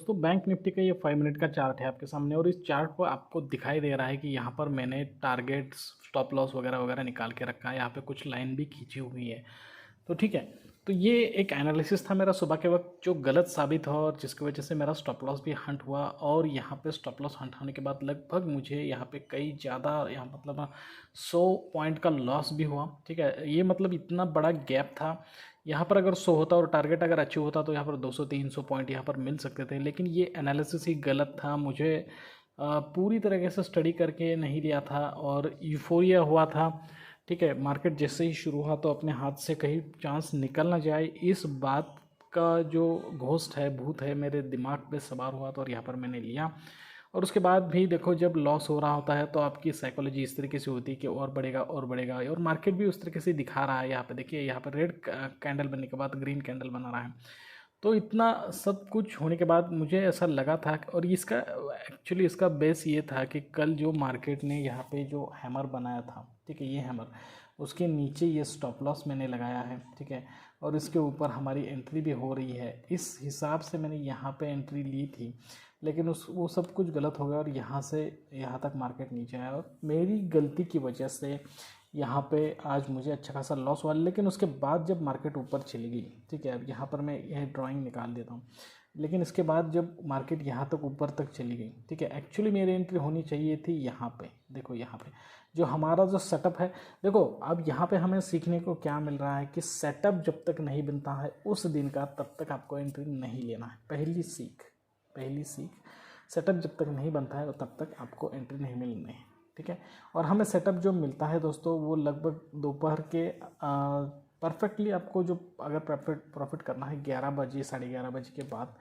दोस्तों bank Nifty का ये 5 मिनट का चार्ट है आपके सामने और इस चार्ट पर आपको दिखाई दे रहा है कि यहाँ पर मैंने टारगेट्स स्टॉप लॉस वगैरह वगैरह निकाल के रखा है। यहाँ पे कुछ लाइन भी खींची हुई है। तो ठीक है, तो ये एक एनालिसिस था मेरा सुबह के वक्त जो गलत साबित हुआ और जिसकी वजह से मेरा स्टॉप लॉस भी हंट हुआ। और यहाँ पे स्टॉप लॉस हंट होने के बाद लगभग मुझे यहाँ पे कई ज़्यादा यहाँ मतलब 100 पॉइंट का लॉस भी हुआ। ठीक है, ये मतलब इतना बड़ा गैप था। यहाँ पर अगर 100 होता और टारगेट अगर अचीव होता तो यहाँ पर 200-300 पॉइंट यहाँ पर मिल सकते थे, लेकिन ये एनालिसिस ही गलत था। मुझे पूरी तरीके से स्टडी करके नहीं लिया था और यूफोरिया हुआ था। ठीक है, मार्केट जैसे ही शुरू हुआ तो अपने हाथ से कहीं चांस निकल ना जाए, इस बात का जो घोस्ट है, भूत है, मेरे दिमाग पे सवार हुआ तो और यहाँ पर मैंने लिया। और उसके बाद भी देखो, जब लॉस हो रहा होता है तो आपकी साइकोलॉजी इस तरीके से होती है कि और बढ़ेगा और बढ़ेगा, और मार्केट भी उस तरीके से दिखा रहा है। यहाँ पे देखिए, यहाँ पर रेड कैंडल बनने के बाद ग्रीन कैंडल बना रहा है। तो इतना सब कुछ होने के बाद मुझे ऐसा लगा था, और इसका एक्चुअली इसका बेस ये था कि कल जो मार्केट ने यहाँ पे जो हैमर बनाया था, ठीक है, ये हैमर, उसके नीचे ये स्टॉप लॉस मैंने लगाया है। ठीक है, और इसके ऊपर हमारी एंट्री भी हो रही है। इस हिसाब से मैंने यहाँ पे एंट्री ली थी, लेकिन वो सब कुछ गलत हो गया और यहाँ से यहाँ तक मार्केट नीचे आया और मेरी गलती की वजह से यहाँ पे आज मुझे अच्छा खासा लॉस हुआ। लेकिन उसके बाद जब मार्केट ऊपर चली गई, ठीक है, अब यहाँ पर मैं यह ड्राइंग निकाल देता हूँ, लेकिन इसके बाद जब मार्केट यहाँ तक ऊपर तक चली गई, ठीक है, एक्चुअली मेरी एंट्री होनी चाहिए थी यहाँ पे। देखो यहाँ पे जो हमारा जो सेटअप है, देखो अब यहाँ पे हमें सीखने को क्या मिल रहा है कि सेटअप जब तक नहीं बनता है उस दिन का, तब तक आपको एंट्री नहीं लेना है। पहली सीख, सेटअप जब तक नहीं बनता है तब तक आपको एंट्री नहीं मिलनी है। ठीक है, और हमें सेटअप जो मिलता है दोस्तों, वो लगभग दोपहर के परफेक्टली आपको जो अगर प्रॉफिट करना है 11 बजे, 11:30 बजे के बाद,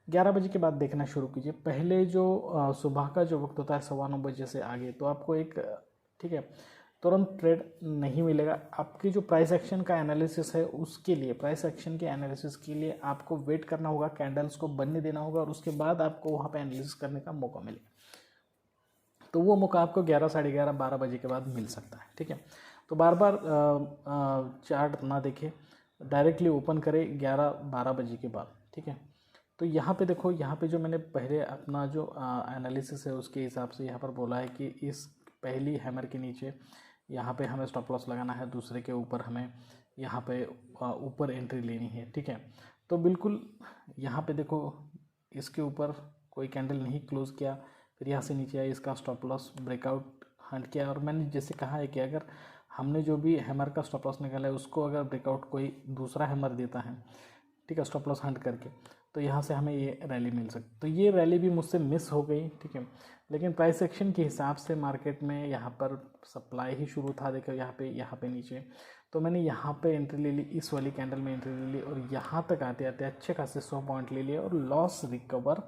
11 बजे के बाद देखना शुरू कीजिए। पहले जो सुबह का जो वक्त होता है 9:15 बजे से आगे, तो आपको एक ठीक है तुरंत ट्रेड नहीं मिलेगा। आपकी जो प्राइस एक्शन का एनालिसिस है, उसके लिए, प्राइस एक्शन के एनालिसिस के लिए आपको वेट करना होगा, कैंडल्स को बनने देना होगा और उसके बाद आपको वहाँ पे एनालिसिस करने का मौका मिलेगा। तो वो मौका आपको 11, 11:30, 12 बजे के बाद मिल सकता है। ठीक है, तो बार बार चार्ट ना देखें, डायरेक्टली ओपन करें 11-12 बजे के बाद। ठीक है, तो यहाँ पे देखो, यहाँ पे जो मैंने पहले अपना जो एनालिसिस है उसके हिसाब से यहाँ पर बोला है कि इस पहली हैमर के नीचे यहाँ पे हमें स्टॉप लॉस लगाना है, दूसरे के ऊपर हमें यहाँ पे ऊपर एंट्री लेनी है। ठीक है, तो बिल्कुल यहाँ पे देखो, इसके ऊपर कोई कैंडल नहीं क्लोज किया, फिर यहाँ से नीचे आया, इसका स्टॉप लॉस ब्रेकआउट हंट किया। और मैंने जैसे कहा है कि अगर हमने जो भी हैमर का स्टॉप लॉस निकाला है उसको अगर ब्रेकआउट कोई दूसरा हैमर देता है, ठीक है, स्टॉप लॉस हंट करके, तो यहाँ से हमें ये रैली मिल सकती। तो ये रैली भी मुझसे मिस हो गई। ठीक है, लेकिन प्राइस एक्शन के हिसाब से मार्केट में यहाँ पर सप्लाई ही शुरू था। देखो यहाँ पे नीचे, तो मैंने यहाँ पे एंट्री ले ली, इस वाली कैंडल में एंट्री ले ली और यहाँ तक आते आते अच्छे खासे 100 पॉइंट ले लिए और लॉस रिकवर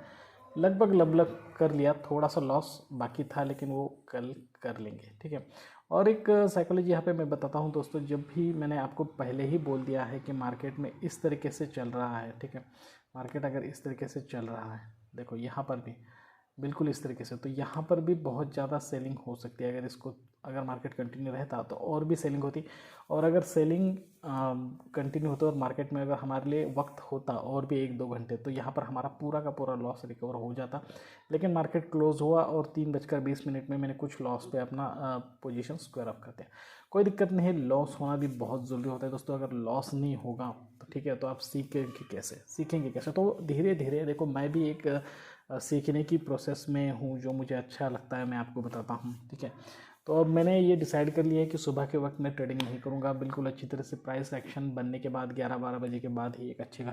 लगभग कर लिया। थोड़ा सा लॉस बाकी था, लेकिन वो कल कर लेंगे। ठीक है, और एक साइकोलॉजी यहाँ पे मैं बताता हूँ दोस्तों, जब भी मैंने आपको पहले ही बोल दिया है कि मार्केट में इस तरीके से चल रहा है, ठीक है, मार्केट अगर इस तरीके से चल रहा है, देखो यहाँ पर भी बिल्कुल इस तरीके से, तो यहाँ पर भी बहुत ज़्यादा सेलिंग हो सकती है। अगर मार्केट कंटिन्यू रहता तो और भी सेलिंग होती, और अगर सेलिंग कंटिन्यू होता और मार्केट में अगर हमारे लिए वक्त होता और भी 1-2 घंटे, तो यहाँ पर हमारा पूरा का पूरा लॉस रिकवर हो जाता। लेकिन मार्केट क्लोज हुआ और 3:20 में मैंने कुछ लॉस पे अपना पोजीशन स्क्वायर अप कर दिया। कोई दिक्कत नहीं है, लॉस होना भी बहुत ज़रूरी होता है दोस्तों। अगर लॉस नहीं होगा तो ठीक है, तो आप सीखेंगे कैसे? तो धीरे धीरे देखो, मैं भी एक सीखने की प्रोसेस में हूँ, जो मुझे अच्छा लगता है मैं आपको बताता हूँ। ठीक है, तो अब मैंने ये डिसाइड कर लिया है कि सुबह के वक्त मैं ट्रेडिंग नहीं करूँगा। बिल्कुल अच्छी तरह से प्राइस एक्शन बनने के बाद 11-12 बजे के बाद ही एक अच्छी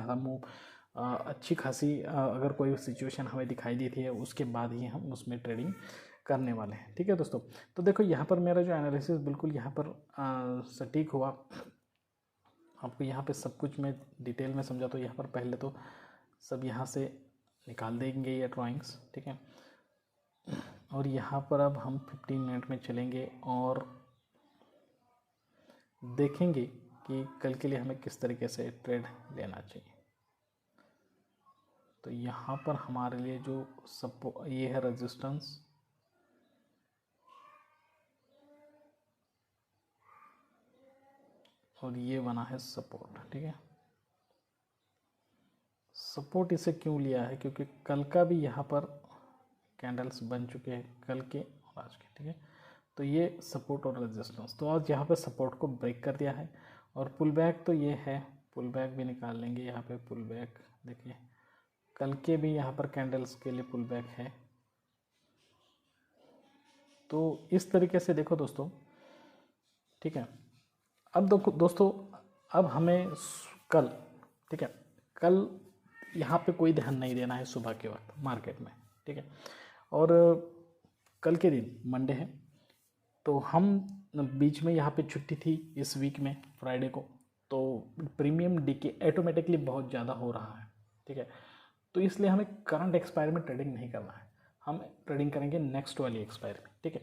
खासी अगर कोई सिचुएशन हमें दिखाई देती है, उसके बाद ही हम उसमें ट्रेडिंग करने वाले हैं। ठीक है दोस्तों, तो देखो यहाँ पर मेरा जो एनालिसिस बिल्कुल यहाँ पर सटीक हुआ। आपको यहाँ पे सब कुछ मैं डिटेल में समझा, तो यहाँ पर पहले तो सब यहाँ से निकाल देंगे ये ड्राइंग्स। ठीक है, और यहाँ पर अब हम 15 मिनट में चलेंगे और देखेंगे कि कल के लिए हमें किस तरीके से ट्रेड लेना चाहिए। तो यहाँ पर हमारे लिए जो ये है रेजिस्टेंस, और ये बना है सपोर्ट। ठीक है, सपोर्ट इसे क्यों लिया है, क्योंकि कल का भी यहाँ पर कैंडल्स बन चुके हैं, कल के और आज के, ठीक है। तो ये सपोर्ट और रेजिस्टेंस, तो आज यहाँ पे सपोर्ट को ब्रेक कर दिया है। और पुल बैक तो ये है, पुल बैक भी निकाल लेंगे यहाँ पे। पुल बैक देखिए, कल के भी यहाँ पर कैंडल्स के लिए पुल बैक है। तो इस तरीके से देखो दोस्तों, ठीक है। अब देखो दोस्तों, अब हमें कल, ठीक है, कल यहाँ पे कोई ध्यान नहीं देना है सुबह के वक्त मार्केट में, ठीक है। और कल के दिन मंडे है, तो हम बीच में यहाँ पे छुट्टी थी इस वीक में फ्राइडे को, तो प्रीमियम डीके ऑटोमेटिकली बहुत ज़्यादा हो रहा है, ठीक है। तो इसलिए हमें करंट एक्सपायरी में ट्रेडिंग नहीं करना है, हम ट्रेडिंग करेंगे नेक्स्ट वाली एक्सपायरी में, ठीक है।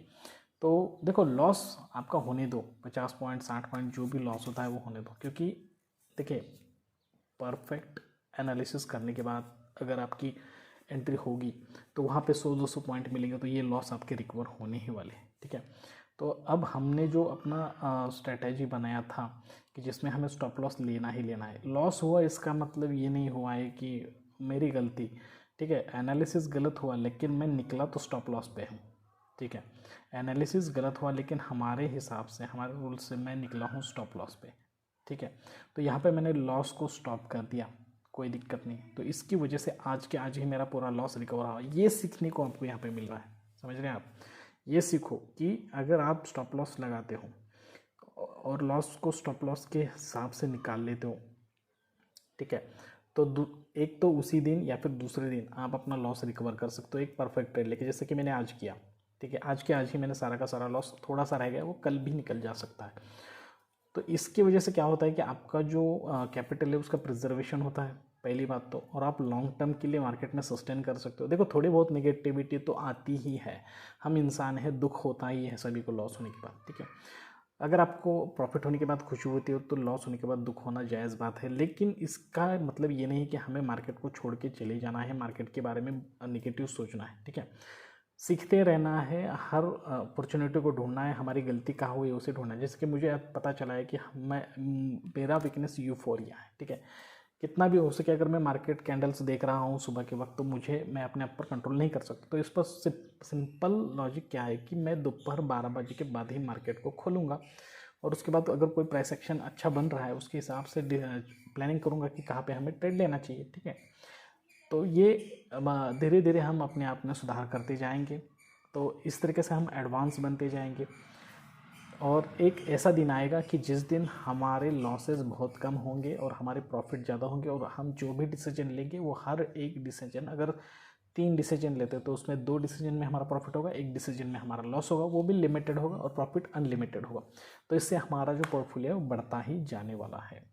तो देखो लॉस आपका होने दो, 50 पॉइंट 60 पॉइंट जो भी लॉस होता है वो होने दो, क्योंकि देखिए परफेक्ट एनालिसिस करने के बाद अगर आपकी एंट्री होगी तो वहाँ पे 100-200 पॉइंट मिलेंगे, तो ये लॉस आपके रिकवर होने ही वाले हैं, ठीक है। तो अब हमने जो अपना स्ट्रेटजी बनाया था कि जिसमें हमें स्टॉप लॉस लेना ही लेना है, लॉस हुआ इसका मतलब ये नहीं हुआ है कि मेरी गलती, ठीक है, एनालिसिस गलत हुआ लेकिन मैं निकला तो स्टॉप लॉस पे हूँ, ठीक है। एनालिसिस गलत हुआ लेकिन हमारे हिसाब से, हमारे रूल से मैं निकला हूँ स्टॉप लॉस पे, ठीक है। तो यहाँ पे मैंने लॉस को स्टॉप कर दिया, कोई दिक्कत नहीं। तो इसकी वजह से आज के आज ही मेरा पूरा लॉस रिकवर हुआ। ये सीखने को आपको यहाँ पे मिल रहा है, समझ रहे हैं आप। ये सीखो कि अगर आप स्टॉप लॉस लगाते हो और लॉस को स्टॉप लॉस के हिसाब से निकाल लेते हो, ठीक है, तो एक तो उसी दिन या फिर दूसरे दिन आप अपना लॉस रिकवर कर सकते हो एक परफेक्ट ट्रेड लेके, जैसे कि मैंने आज किया, ठीक है। आज के आज ही मैंने सारा का सारा लॉस, थोड़ा सा रह गया वो कल भी निकल जा सकता है। तो इसकी वजह से क्या होता है कि आपका जो कैपिटल है उसका प्रिजर्वेशन होता है, पहली बात तो, और आप लॉन्ग टर्म के लिए मार्केट में सस्टेन कर सकते हो। देखो थोड़ी बहुत नेगेटिविटी तो आती ही है, हम इंसान हैं, दुख होता ही है सभी को लॉस होने के बाद, ठीक है। अगर आपको प्रॉफिट होने के बाद खुशी होती हो तो लॉस होने के बाद दुख होना जायज़ बात है, लेकिन इसका मतलब ये नहीं कि हमें मार्केट को छोड़ के चले जाना है, मार्केट के बारे में निगेटिव सोचना है, ठीक है। सीखते रहना है, हर अपॉर्चुनिटी को ढूंढना है, हमारी गलती कहाँ हुई है उसे ढूंढना है। जैसे कि मुझे अब पता चला है कि मेरा वीकनेस यूफोरिया है, ठीक है। कितना भी हो सके अगर मैं मार्केट कैंडल्स देख रहा हूँ सुबह के वक्त तो मैं अपने आप पर कंट्रोल नहीं कर सकता। तो इस पर सिंपल लॉजिक क्या है कि मैं दोपहर 12 बजे के बाद ही मार्केट को खोलूँगा, और उसके बाद अगर कोई प्राइस एक्शन अच्छा बन रहा है उसके हिसाब से प्लानिंग करूँगा कि कहाँ पे हमें ट्रेड लेना चाहिए, ठीक है। तो ये धीरे धीरे हम अपने आप में सुधार करते जाएंगे, तो इस तरीके से हम एडवांस बनते जाएंगे। और एक ऐसा दिन आएगा कि जिस दिन हमारे लॉसेस बहुत कम होंगे और हमारे प्रॉफिट ज़्यादा होंगे, और हम जो भी डिसीजन लेंगे वो हर एक डिसीजन, अगर 3 डिसीजन लेते हैं तो उसमें 2 डिसीजन में हमारा प्रॉफिट होगा, 1 डिसीजन में हमारा लॉस होगा, वो भी लिमिटेड होगा, और प्रॉफिट अनलिमिटेड होगा। तो इससे हमारा जो पोर्टफोलियो है वो बढ़ता ही जाने वाला है।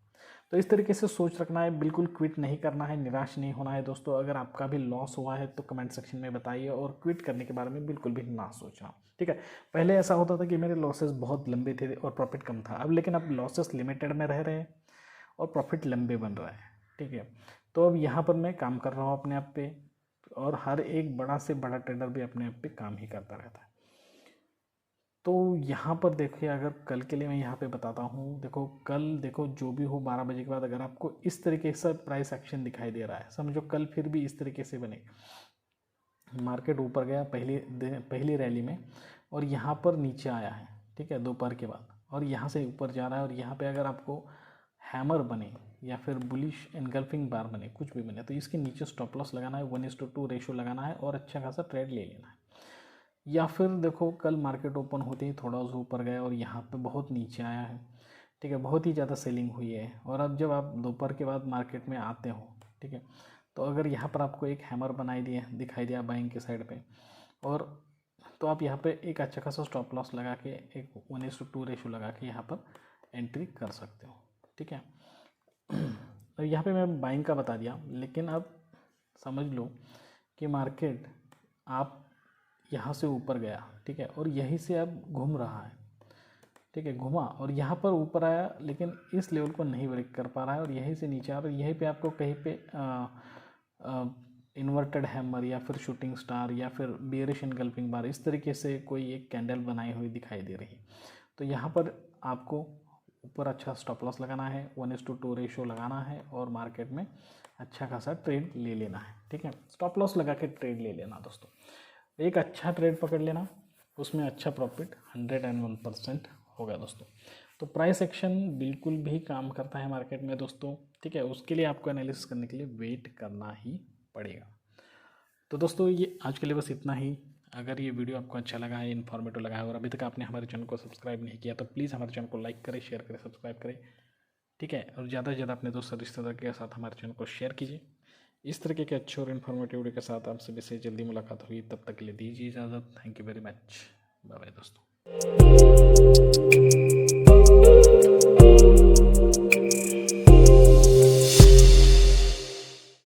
तो इस तरीके से सोच रखना है, बिल्कुल क्विट नहीं करना है, निराश नहीं होना है दोस्तों। अगर आपका भी लॉस हुआ है तो कमेंट सेक्शन में बताइए, और क्विट करने के बारे में बिल्कुल भी ना सोचना, ठीक है। पहले ऐसा होता था कि मेरे लॉसेस बहुत लंबे थे और प्रॉफिट कम था, अब लेकिन अब लॉसेस लिमिटेड में रह रहे हैं और प्रॉफिट लंबे बन रहे हैं, ठीक है। तो अब यहाँ पर मैं काम कर रहा हूँ अपने आप पे, और हर एक बड़ा से बड़ा ट्रेडर भी अपने आप पे काम ही करता रहता है। तो यहाँ पर देखिए, अगर कल के लिए मैं यहाँ पे बताता हूँ, देखो कल देखो जो भी हो 12 बजे के बाद अगर आपको इस तरीके से प्राइस एक्शन दिखाई दे रहा है, समझो कल फिर भी इस तरीके से बने, मार्केट ऊपर गया पहली रैली में और यहाँ पर नीचे आया है, ठीक है, दोपहर के बाद, और यहाँ से ऊपर जा रहा है, और यहाँ पे अगर आपको हैमर बने या फिर बुलिश एनगल्फिंग बार बने, कुछ भी बने, तो इसके नीचे स्टॉप लॉस लगाना है, 1:2 रेशो लगाना है और अच्छा खासा ट्रेड ले लेना है। या फिर देखो कल मार्केट ओपन होते ही थोड़ा सा ऊपर गया और यहाँ पे बहुत नीचे आया है, ठीक है, बहुत ही ज़्यादा सेलिंग हुई है। और अब जब आप दोपहर के बाद मार्केट में आते हो, ठीक है, तो अगर यहाँ पर आपको एक हैमर दिखाई दिया बाइंग के साइड पे, और तो आप यहाँ पे एक अच्छा खासा स्टॉप लॉस लगा के एक 1:2 रेशो लगा के यहाँ पर एंट्री कर सकते हो, ठीक है। तो यहाँ पे मैं बाइंग का बता दिया, लेकिन अब समझ लो कि मार्केट आप यहाँ से ऊपर गया, ठीक है, और यहीं से अब घूम रहा है, ठीक है, घुमा और यहाँ पर ऊपर आया, लेकिन इस लेवल को नहीं ब्रेक कर पा रहा है, और यहीं से नीचे आ रहा है। यहीं पे आपको कहीं पे इन्वर्टेड हैमर या फिर शूटिंग स्टार या फिर बेयरिश एनगल्फिंग बार, इस तरीके से कोई एक कैंडल बनाई हुई दिखाई दे रही। तो यहाँ पर आपको ऊपर अच्छा स्टॉप लॉस लगाना है, 1:2 रेशो लगाना है और मार्केट में अच्छा खासा ट्रेड ले लेना है। ठीक है, स्टॉप लॉस लगा के ट्रेड ले लेना दोस्तों, एक अच्छा ट्रेड पकड़ लेना, उसमें अच्छा प्रॉफिट 101% होगा दोस्तों। तो प्राइस एक्शन बिल्कुल भी काम करता है मार्केट में दोस्तों। ठीक है, उसके लिए आपको एनालिसिस करने के लिए वेट करना ही पड़ेगा। तो दोस्तों ये आज के लिए बस इतना ही। अगर ये वीडियो आपको अच्छा लगा है, इन्फॉर्मेटिव लगा है और अभी तक आपने हमारे चैनल को सब्सक्राइब नहीं किया तो प्लीज़ हमारे चैनल को लाइक करें, शेयर करें, सब्सक्राइब करें। ठीक है, और ज़्यादा से ज़्यादा अपने दोस्त और रिश्तेदार के साथ हमारे चैनल को शेयर कीजिए। इस तरीके के अच्छे और इन्फॉर्मेटिव वीडियो के साथ आप सभी से जल्दी मुलाकात होगी। तब तक के लिए दीजिए इजाज़त। Thank you very much. Bye bye दोस्तों।